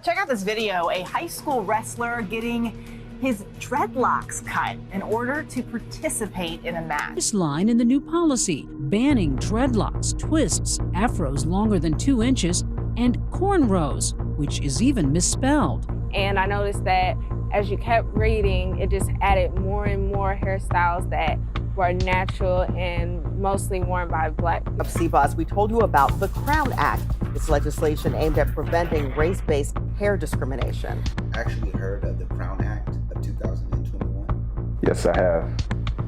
Check out this video, a high school wrestler getting his dreadlocks cut in order to participate in a match. This line in the new policy, banning dreadlocks, twists, afros longer than 2 inches, and cornrows, which is even misspelled. And I noticed that as you kept reading, it just added more and more hairstyles that were natural and mostly worn by Black people. CBOS, we told you about the Crown Act. It's legislation aimed at preventing race-based hair discrimination. Actually heard of the Crown Act of 2021? Yes, I have.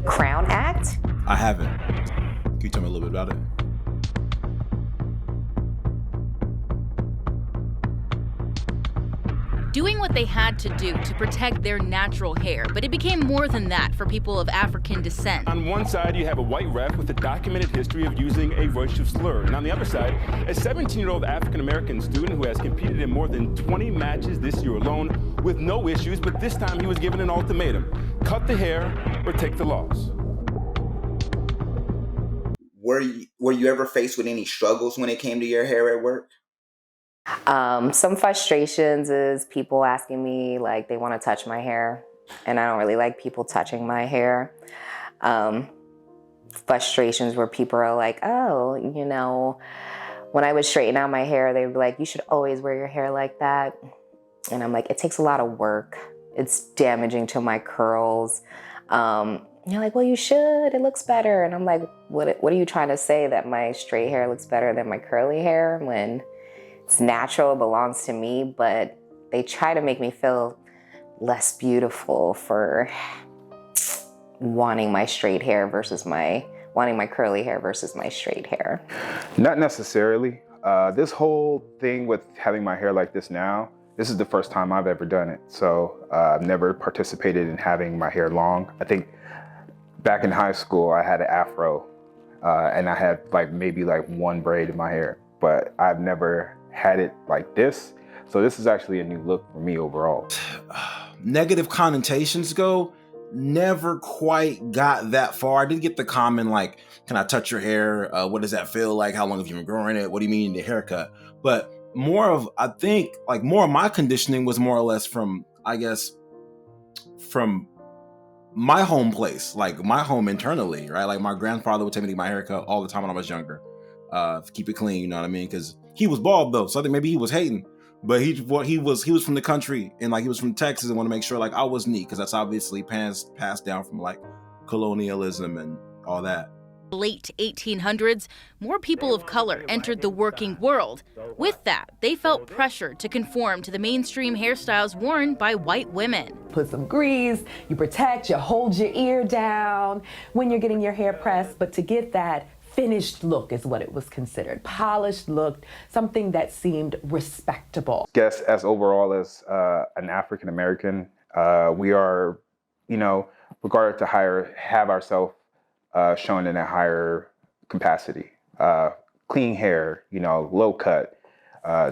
Crown Act? I haven't. Can you tell me a little bit about it? Doing what they had to do to protect their natural hair, but it became more than that for people of African descent. On one side, you have a white ref with a documented history of using a racial slur. And on the other side, a 17-year-old African-American student who has competed in more than 20 matches this year alone with no issues, but this time he was given an ultimatum: cut the hair or take the loss. Were you ever faced with any struggles when it came to your hair at work? Some frustrations is people asking me, like, they want to touch my hair, and I don't really like people touching my hair. Frustrations where people are like, oh, you know, when I would straighten out my hair, they would be like, you should always wear your hair like that. And I'm like, it takes a lot of work. It's damaging to my curls. You're like, well, you should, it looks better. And I'm like, what are you trying to say, that my straight hair looks better than my curly hair, when it's natural, it belongs to me? But they try to make me feel less beautiful for wanting my straight hair versus wanting my curly hair versus my straight hair. Not necessarily. This whole thing with having my hair like this now, this is the first time I've ever done it. So I've never participated in having my hair long. I think back in high school, I had an afro and I had maybe one braid in my hair, but I've never had it like this. So this is actually a new look for me overall. Negative connotations go, never quite got that far. I did get the comment like, can I touch your hair? What does that feel like? How long have you been growing it? What do you mean the haircut? But I think more of my conditioning was more or less from, I guess, from my home place, like my home internally, right? Like my grandfather would take me to get my haircut all the time when I was younger. Keep it clean, you know what I mean? Because he was bald though, so I think maybe he was hating. But he was from the country, and he was from Texas, and want to make sure I was neat, because that's obviously passed down from colonialism and all that. Late 1800s, more people of color entered the working world. With that, they felt pressured to conform to the mainstream hairstyles worn by white women. Put some grease, you protect, you hold your ear down when you're getting your hair pressed, but to get that finished look is what it was considered. Polished look, something that seemed respectable. I guess as overall as an African American, we are, regarded to have ourselves shown in a higher capacity. Clean hair, low cut,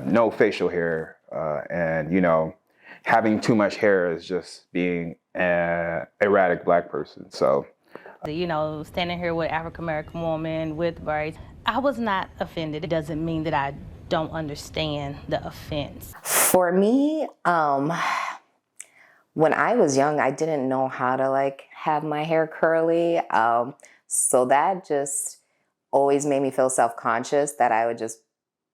no facial hair, and having too much hair is just being an erratic Black person. So. Standing here with an African-American woman with braids, I was not offended. It doesn't mean that I don't understand the offense. For me, when I was young, I didn't know how to have my hair curly. So that just always made me feel self-conscious, that I would just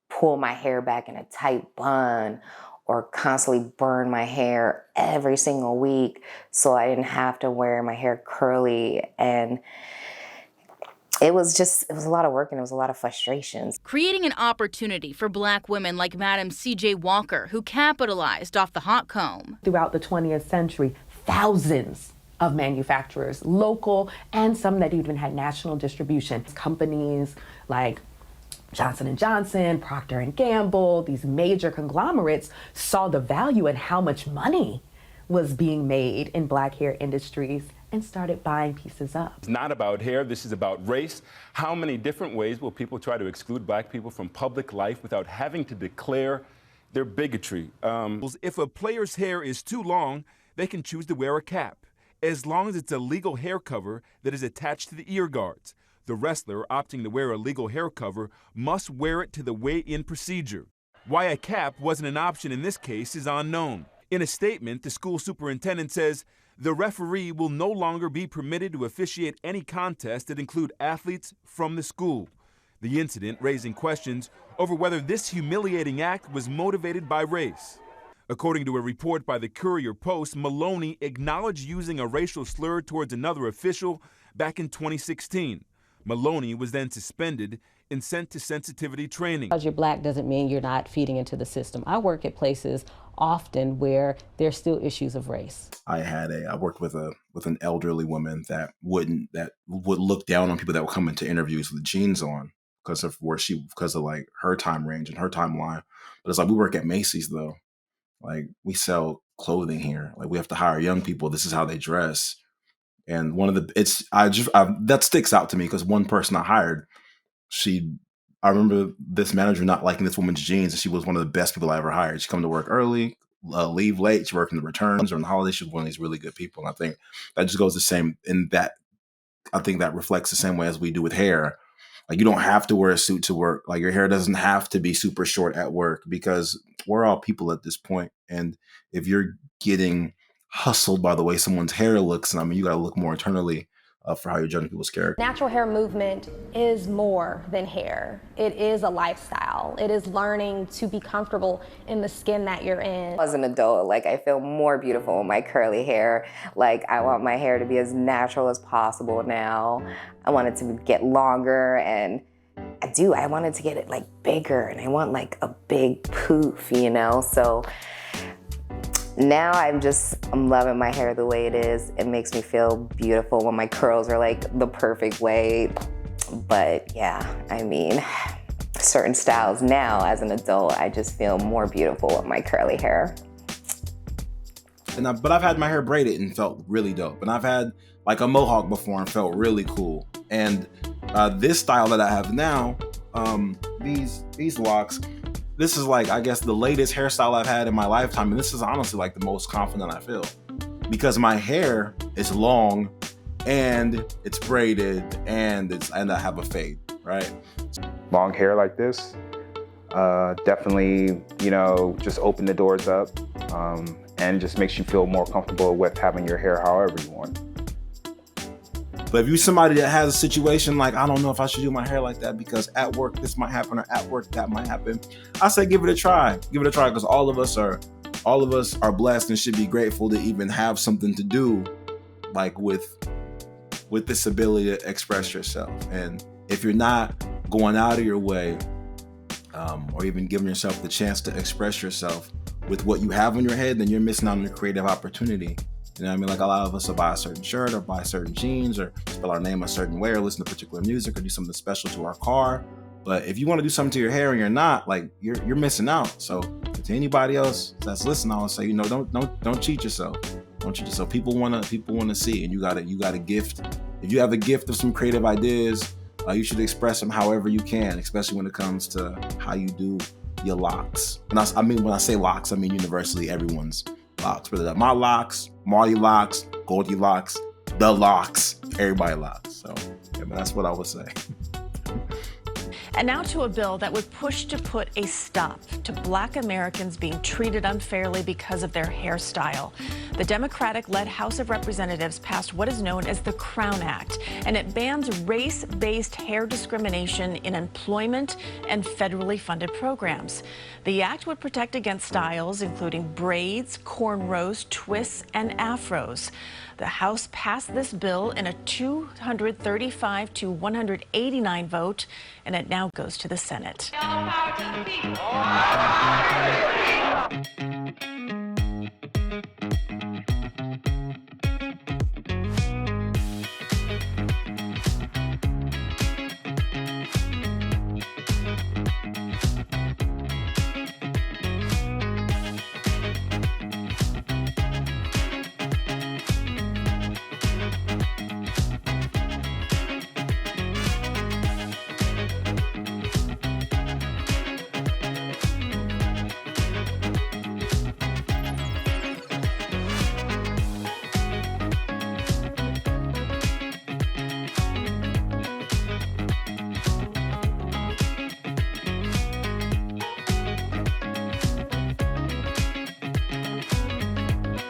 pull my hair back in a tight bun or constantly burn my hair every single week so I didn't have to wear my hair curly. And it was a lot of work, and it was a lot of frustrations. Creating an opportunity for Black women like Madam C.J. Walker, who capitalized off the hot comb. Throughout the 20th century, thousands of manufacturers, local and some that even had national distribution. Companies like Johnson & Johnson, Procter & Gamble, these major conglomerates saw the value and how much money was being made in Black hair industries and started buying pieces up. It's not about hair, this is about race. How many different ways will people try to exclude Black people from public life without having to declare their bigotry? If a player's hair is too long, they can choose to wear a cap, as long as it's a legal hair cover that is attached to the ear guards. The wrestler opting to wear a legal hair cover must wear it to the weigh-in procedure. Why a cap wasn't an option in this case is unknown. In a statement, the school superintendent says the referee will no longer be permitted to officiate any contests that include athletes from the school. The incident raising questions over whether this humiliating act was motivated by race. According to a report by the Courier-Post, Maloney acknowledged using a racial slur towards another official back in 2016. Maloney was then suspended and sent to sensitivity training. Because you're black doesn't mean you're not feeding into the system. I work at places often where there's still issues of race. I worked with an elderly woman that would look down on people that would come into interviews with jeans on because of like her time range and her timeline. But it's like, we work at Macy's though. Like, we sell clothing here. Like, we have to hire young people. This is how they dress. And that sticks out to me because one person I hired, I remember this manager not liking this woman's jeans, and she was one of the best people I ever hired. She come to work early, leave late. She worked in the returns or in the holidays. She was one of these really good people. And I think that just goes the same in that. I think that reflects the same way as we do with hair. Like, you don't have to wear a suit to work. Like, your hair doesn't have to be super short at work because we're all people at this point. And if you're getting hustled by the way someone's hair looks, and I mean, you got to look more internally for how you're judging people's character. Natural hair movement is more than hair. It is a lifestyle. It is learning to be comfortable in the skin that you're in. As an adult, like, I feel more beautiful with my curly hair. Like, I want my hair to be as natural as possible now. I want it to get longer, and I wanted to get it like bigger, and I want like a big poof, you know? So now I'm loving my hair the way it is. It makes me feel beautiful when my curls are like the perfect way. But yeah, I mean, certain styles now as an adult, I just feel more beautiful with my curly hair. But I've had my hair braided and felt really dope. And I've had like a mohawk before and felt really cool. And this style that I have now, these locks, this is like, I guess, the latest hairstyle I've had in my lifetime. And this is honestly like the most confident I feel because my hair is long and it's braided and I have a fade, right? Long hair like this, definitely, just open the doors up and just makes you feel more comfortable with having your hair however you want. But if you're somebody that has a situation like, I don't know if I should do my hair like that because at work this might happen or at work that might happen, I say give it a try. Give it a try because all of us are blessed and should be grateful to even have something to do like with this ability to express yourself. And if you're not going out of your way or even giving yourself the chance to express yourself with what you have on your head, then you're missing out on a creative opportunity. You know what I mean? Like, a lot of us will buy a certain shirt or buy certain jeans or spell our name a certain way or listen to particular music or do something special to our car. But if you want to do something to your hair and you're not, like, you're missing out. So to anybody else that's listening, I would say, don't cheat yourself. Don't cheat yourself. People want to see, and you got a gift. If you have a gift of some creative ideas, you should express them however you can, especially when it comes to how you do your locks. And when I say locks, I mean universally everyone's locks. Whether that's my locks, Marty locks, Goldie locks, the locks, everybody locks. So yeah, but that's what I would say. And now to a bill that would push to put a stop to Black Americans being treated unfairly because of their hairstyle. The Democratic-led House of Representatives passed what is known as the Crown Act, and it bans race-based hair discrimination in employment and federally funded programs. The act would protect against styles including braids, cornrows, twists, and afros. The House passed this bill in a 235 to 189 vote, and it now goes to the Senate.